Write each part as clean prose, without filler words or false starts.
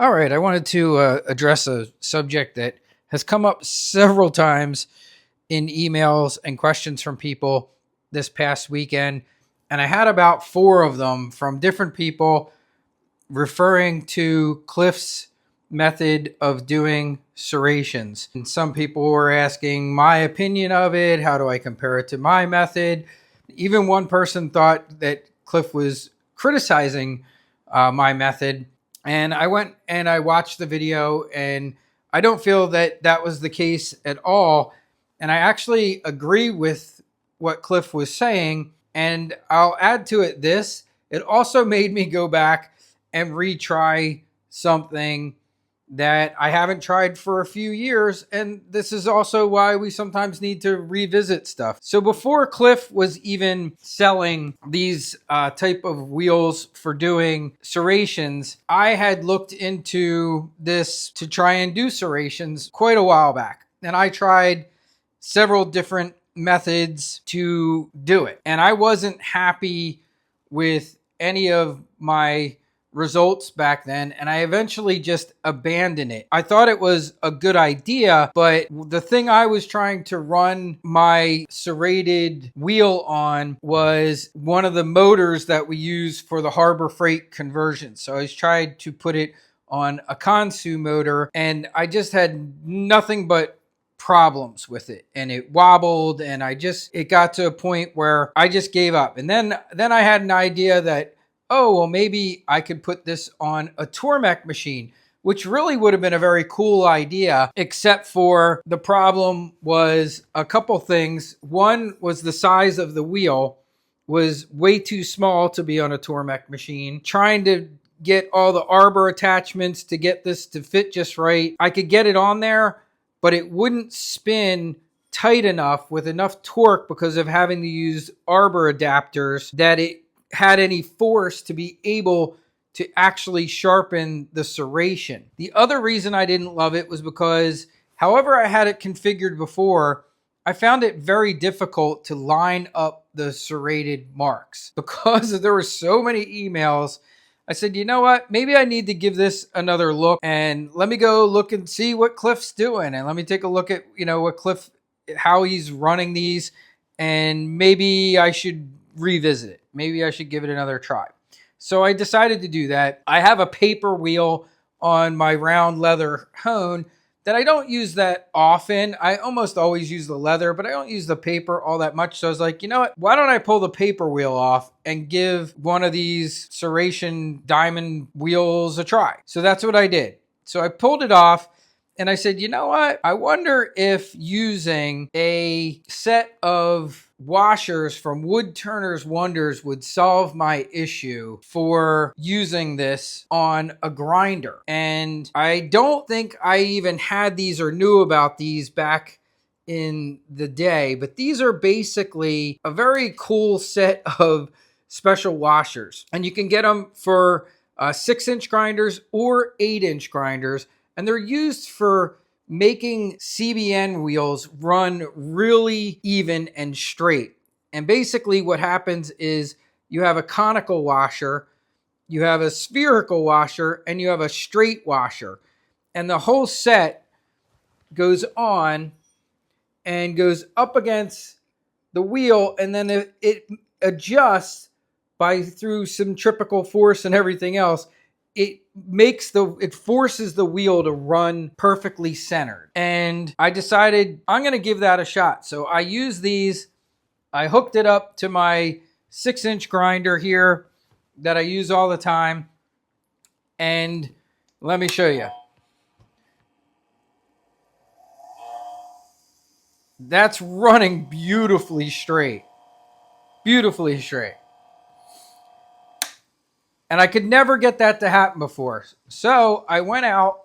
All right, I wanted to address a subject that has come up several times in emails and questions from people this past weekend. And I had about four of them from different people referring to Cliff's method of doing serrations. And some people were asking my opinion of it. How do I compare it to my method? Even one person thought that Cliff was criticizing my method. And I went and I watched the video, and I don't feel that that was the case at all. And I actually agree with what Cliff was saying. And I'll add to it this: it also made me go back and retry something that I haven't tried for a few years. And this is also why we sometimes need to revisit stuff. So before Cliff was even selling these type of wheels for doing serrations, I had looked into this to try and do serrations quite a while back. And I tried several different methods to do it. And I wasn't happy with any of my results back then, and I eventually just abandoned it. I thought it was a good idea, but the thing I was trying to run my serrated wheel on was one of the motors that we use for the Harbor Freight conversion. So I tried to put it on a Kansu motor, and I just had nothing but problems with it, and it wobbled, and it got to a point where I just gave up. And then I had an idea that, oh, well, maybe I could put this on a Tormek machine, which really would have been a very cool idea, except for the problem was a couple things. One was the size of the wheel was way too small to be on a Tormek machine. Trying to get all the arbor attachments to get this to fit just right. I could get it on there, but it wouldn't spin tight enough with enough torque because of having to use arbor adapters that it had any force to be able to actually sharpen the serration. The other reason I didn't love it was because however I had it configured before, I found it very difficult to line up the serrated marks. Because there were so many emails, I said, you know what? Maybe I need to give this another look, and let me go look and see what Cliff's doing. And let me take a look at, what Cliff, how he's running these, and maybe I should revisit it. Maybe I should give it another try. So I decided to do that. I have a paper wheel on my round leather hone that I don't use that often. I almost always use the leather, but I don't use the paper all that much. So I was like, you know what? Why don't I pull the paper wheel off and give one of these serration diamond wheels a try? So that's what I did. So I pulled it off. And I said, you know what? I wonder if using a set of washers from Wood Turner's Wonders would solve my issue for using this on a grinder. And I don't think I even had these or knew about these back in the day, but these are basically a very cool set of special washers. And you can get them for 6-inch grinders or 8-inch grinders. And they're used for making CBN wheels run really even and straight. And basically what happens is you have a conical washer, you have a spherical washer, and you have a straight washer. And the whole set goes on and goes up against the wheel, and then it adjusts through centrifugal force and everything else. It forces the wheel to run perfectly centered. And I decided I'm going to give that a shot. So I use these. I hooked it up to my 6-inch grinder here that I use all the time. And let me show you. That's running beautifully straight. Beautifully straight. And I could never get that to happen before. So I went out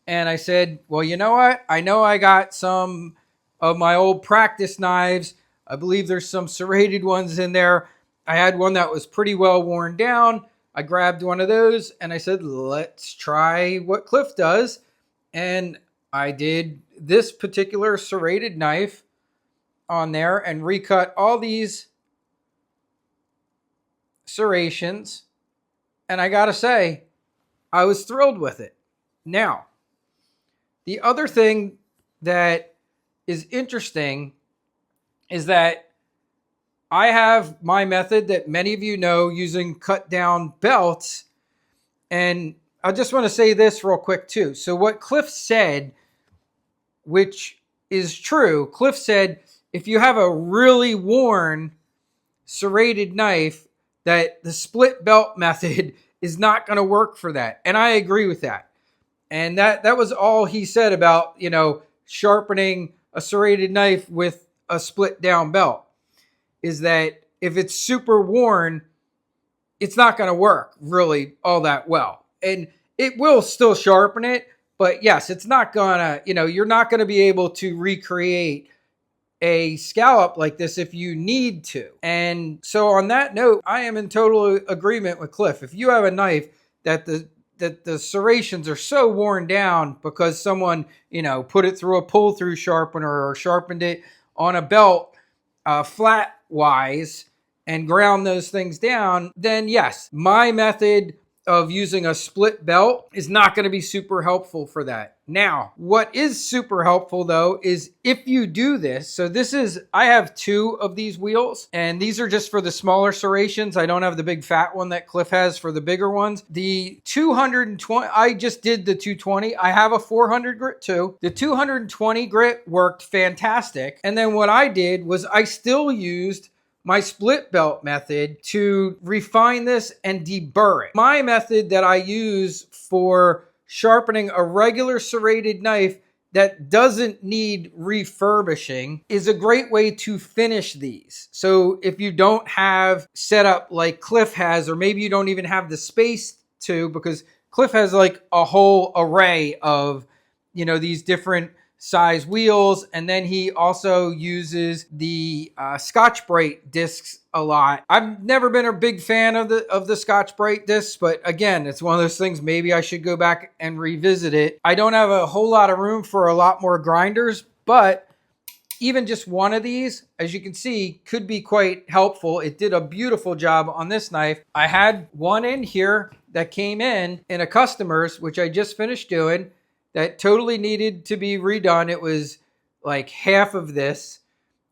and I said, well, you know what? I know I got some of my old practice knives. I believe there's some serrated ones in there. I had one that was pretty well worn down. I grabbed one of those and I said, let's try what Cliff does. And I did this particular serrated knife on there and recut all these serrations. And I gotta say, I was thrilled with it. Now, the other thing that is interesting is that I have my method that many of you know using cut down belts. And I just want to say this real quick too. So what Cliff said, which is true, Cliff said, if you have a really worn serrated knife, that the split belt method is not going to work for that. And I agree with that. And that was all he said about, sharpening a serrated knife with a split down belt, is that if it's super worn, it's not going to work really all that well. And it will still sharpen it, but yes, it's not gonna, you're not going to be able to recreate a scallop like this if you need to. And so on that note, I am in total agreement with Cliff. If you have a knife that the serrations are so worn down because someone, put it through a pull through sharpener or sharpened it on a belt flat wise and ground those things down, then yes, my method of using a split belt is not going to be super helpful for that. Now, what is super helpful though is if you do this, so I have 2 of these wheels, and these are just for the smaller serrations. I don't have the big fat one that Cliff has for the bigger ones. The 220, I just did the 220. I have a 400 grit too. The 220 grit worked fantastic. And then what I did was I still used my split belt method to refine this and deburr it. My method that I use for sharpening a regular serrated knife that doesn't need refurbishing is a great way to finish these. So if you don't have setup like Cliff has, or maybe you don't even have the space to, because Cliff has like a whole array of, these different size wheels, and then he also uses the Scotch-Brite discs a lot. I've never been a big fan of the Scotch-Brite discs, but again, it's one of those things, maybe I should go back and revisit it. I don't have a whole lot of room for a lot more grinders, but even just one of these, as you can see, could be quite helpful. It did a beautiful job on this knife. I had one in here that came in a customer's, which I just finished doing, that totally needed to be redone. It was like half of this,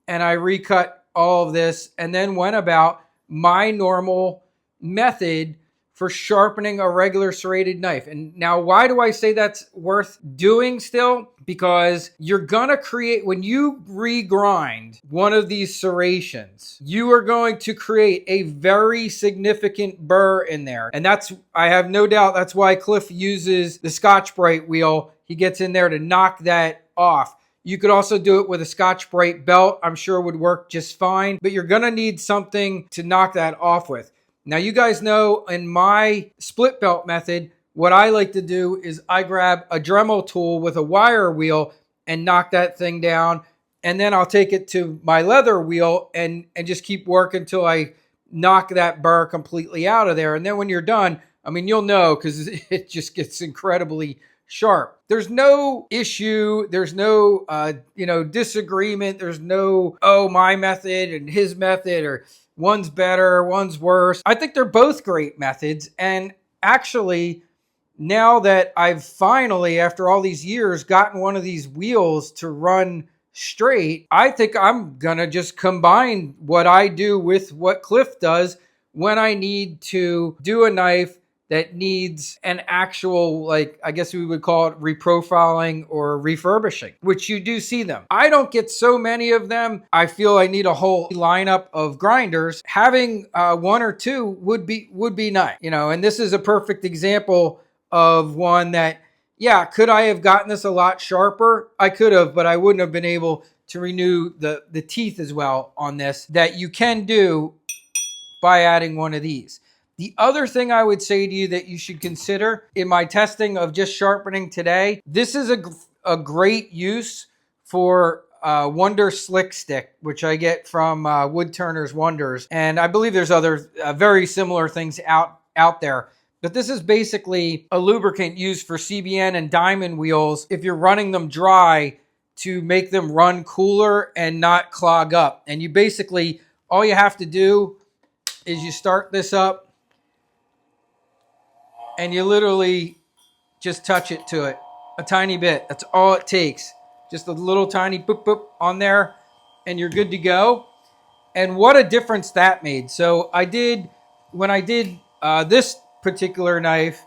and I recut all of this and then went about my normal method for sharpening a regular serrated knife. And now, why do I say that's worth doing still? Because you're gonna create, when you regrind one of these serrations, you are going to create a very significant burr in there. And I have no doubt, that's why Cliff uses the Scotch-Brite wheel. He gets in there to knock that off. You could also do it with a Scotch-Brite belt. I'm sure it would work just fine, but you're gonna need something to knock that off with. Now, you guys know in my split belt method, what I like to do is I grab a Dremel tool with a wire wheel and knock that thing down. And then I'll take it to my leather wheel and just keep working until I knock that burr completely out of there. And then when you're done, you'll know, because it just gets incredibly sharp. There's no issue. There's no, disagreement. There's no, my method and his method, or one's better, one's worse. I think they're both great methods. And actually, now that I've finally, after all these years, gotten one of these wheels to run straight, I think I'm going to just combine what I do with what Cliff does when I need to do a knife that needs an actual, I guess we would call it reprofiling or refurbishing, which you do see them. I don't get so many of them. I feel I need a whole lineup of grinders. Having 1 or 2 would be nice, and this is a perfect example of one that, could I have gotten this a lot sharper? I could have, but I wouldn't have been able to renew the teeth as well on this, that you can do by adding one of these. The other thing I would say to you that you should consider in my testing of just sharpening today, this is a great use for Wonder Slick Stick, which I get from Wood Turner's Wonders. And I believe there's other very similar things out there. But this is basically a lubricant used for CBN and diamond wheels if you're running them dry, to make them run cooler and not clog up. And you basically, all you have to do is you start this up, and you literally just touch it to it a tiny bit. That's all it takes. Just a little tiny boop boop on there and you're good to go. And what a difference that made. So when I did this particular knife,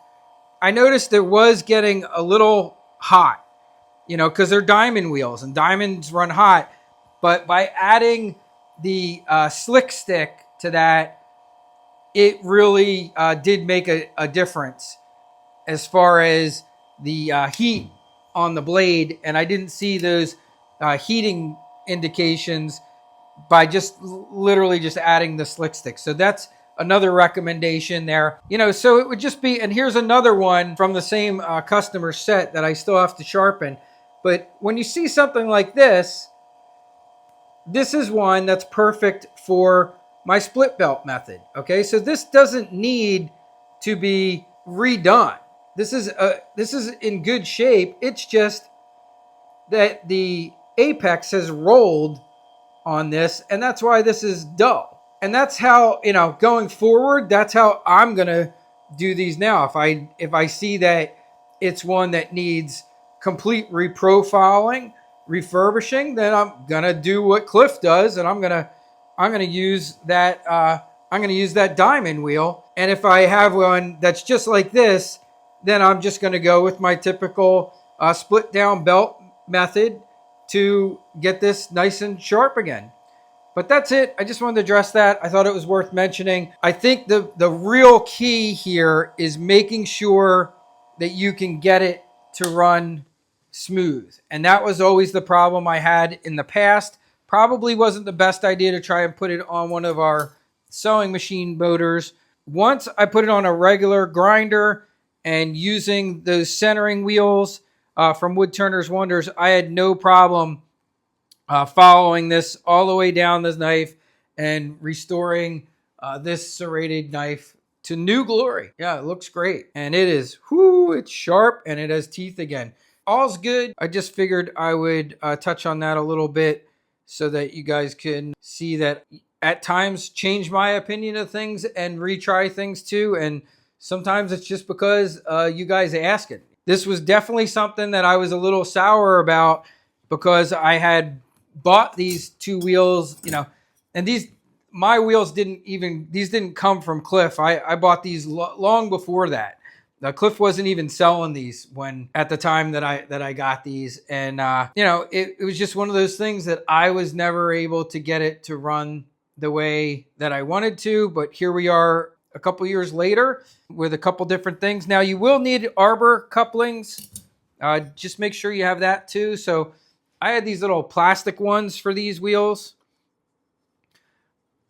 I noticed it was getting a little hot, because they're diamond wheels and diamonds run hot. But by adding the slick stick to that, it really did make a difference as far as the heat on the blade. And I didn't see those heating indications by just literally just adding the slick stick. So that's another recommendation there. So it would just be, and here's another one from the same customer set that I still have to sharpen. But when you see something like this is one that's perfect for my split belt method. Okay, so this doesn't need to be redone. This is in good shape. It's just that the apex has rolled on this, and that's why this is dull. And that's how, going forward, that's how I'm gonna do these now. If I see that it's one that needs complete reprofiling, refurbishing, then I'm gonna do what Cliff does, and I'm gonna use that diamond wheel. And if I have one that's just like this, then I'm just gonna go with my typical split down belt method to get this nice and sharp again. But that's it. I just wanted to address that. I thought it was worth mentioning. I think the real key here is making sure that you can get it to run smooth. And that was always the problem I had in the past. Probably wasn't the best idea to try and put it on one of our sewing machine motors. Once I put it on a regular grinder and using those centering wheels from Woodturner's Wonders, I had no problem following this all the way down this knife and restoring this serrated knife to new glory. Yeah, it looks great. And it is, it's sharp and it has teeth again. All's good. I just figured I would touch on that a little bit so that you guys can see that at times change my opinion of things and retry things too. And sometimes it's just because you guys ask it. This was definitely something that I was a little sour about because I had bought these two wheels, and my wheels didn't come from Cliff. I bought these long before that. Cliff wasn't even selling these at the time that I got these. And, it was just one of those things that I was never able to get it to run the way that I wanted to. But here we are a couple years later with a couple different things. Now you will need arbor couplings. Just make sure you have that too. So I had these little plastic ones for these wheels.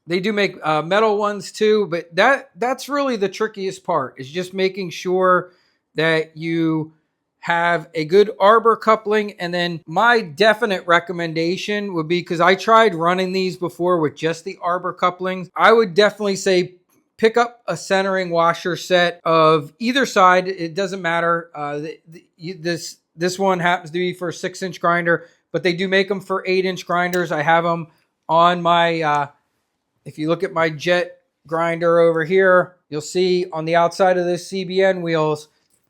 They do make metal ones too, but that's really the trickiest part, is just making sure that you have a good arbor coupling. And then my definite recommendation would be, because I tried running these before with just the arbor couplings, I would definitely say pick up a centering washer set of either side. It doesn't matter. This one happens to be for a 6-inch grinder, but they do make them for 8-inch grinders. I have them on my, if you look at my jet grinder over here, you'll see on the outside of those CBN wheels,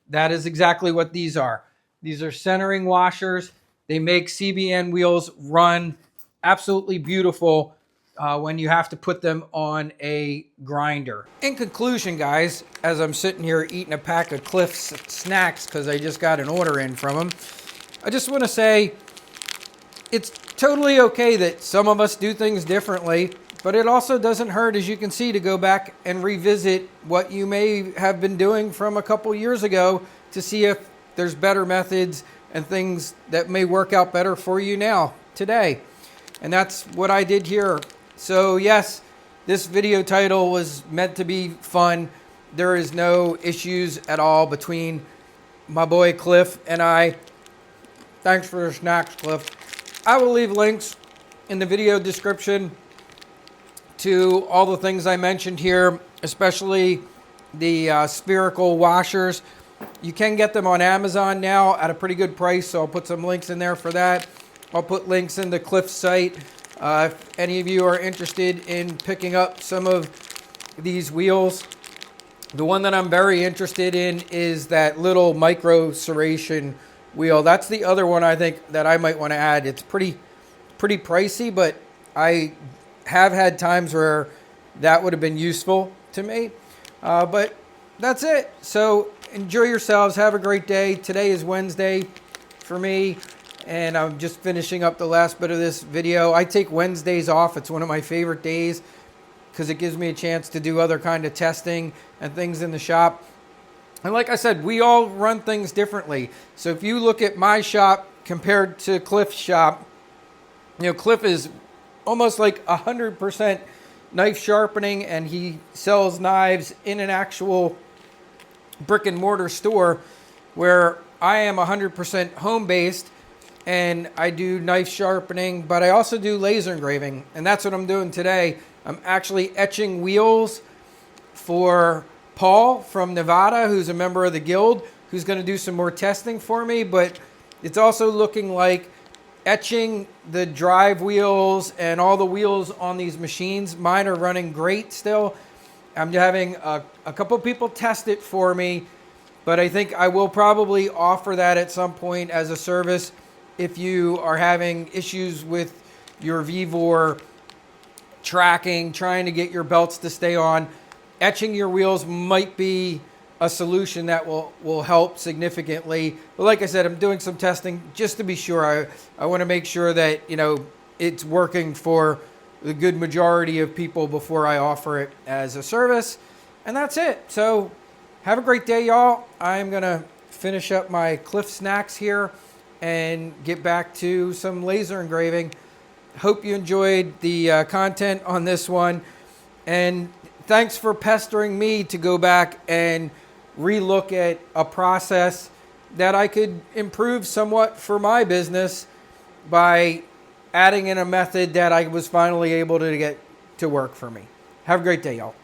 that is exactly what these are. These are centering washers. They make CBN wheels run absolutely beautiful when you have to put them on a grinder. In conclusion, guys, as I'm sitting here eating a pack of Cliff's snacks because I just got an order in from him, I just want to say it's totally okay that some of us do things differently, but it also doesn't hurt, as you can see, to go back and revisit what you may have been doing from a couple years ago to see if there's better methods and things that may work out better for you now, today. And that's what I did here. So yes, this video title was meant to be fun. There is no issues at all between my boy Cliff and I. Thanks for the snacks, Cliff. I will leave links in the video description to all the things I mentioned here, especially the spherical washers. You can get them on Amazon now at a pretty good price, so I'll put some links in there for that. I'll put links in the Cliff site. If any of you are interested in picking up some of these wheels, The one that I'm very interested in is that little micro serration wheel. That's the other one I think that I might want to add. It's pretty pricey, but I have had times where that would have been useful to me. But that's it. So enjoy yourselves. Have a great day. Today is Wednesday for me, and I'm just finishing up the last bit of this video. I take Wednesdays off. It's one of my favorite days because it gives me a chance to do other kind of testing and things in the shop. And like I said, we all run things differently. So if you look at my shop compared to Cliff's shop, you know, Cliff is almost like 100% knife sharpening, and he sells knives in an actual brick and mortar store, where I am 100% home based, and I do knife sharpening, but I also do laser engraving, and that's what I'm doing today. I'm actually etching wheels for Paul from Nevada, who's a member of the guild, who's going to do some more testing for me, but it's also looking like etching the drive wheels and all the wheels on these machines. Mine are running great still. I'm having a couple people test it for me, but I think I will probably offer that at some point as a service if you are having issues with your VEVOR tracking, trying to get your belts to stay on. Etching your wheels might be a solution that will help significantly. But like I said, I'm doing some testing just to be sure. I want to make sure that, you know, it's working for the good majority of people before I offer it as a service. And that's it. So have a great day, y'all. I'm going to finish up my Cliff snacks here and get back to some laser engraving. Hope you enjoyed the content on this one. And thanks for pestering me to go back and relook at a process that I could improve somewhat for my business by adding in a method that I was finally able to get to work for me. Have a great day, y'all.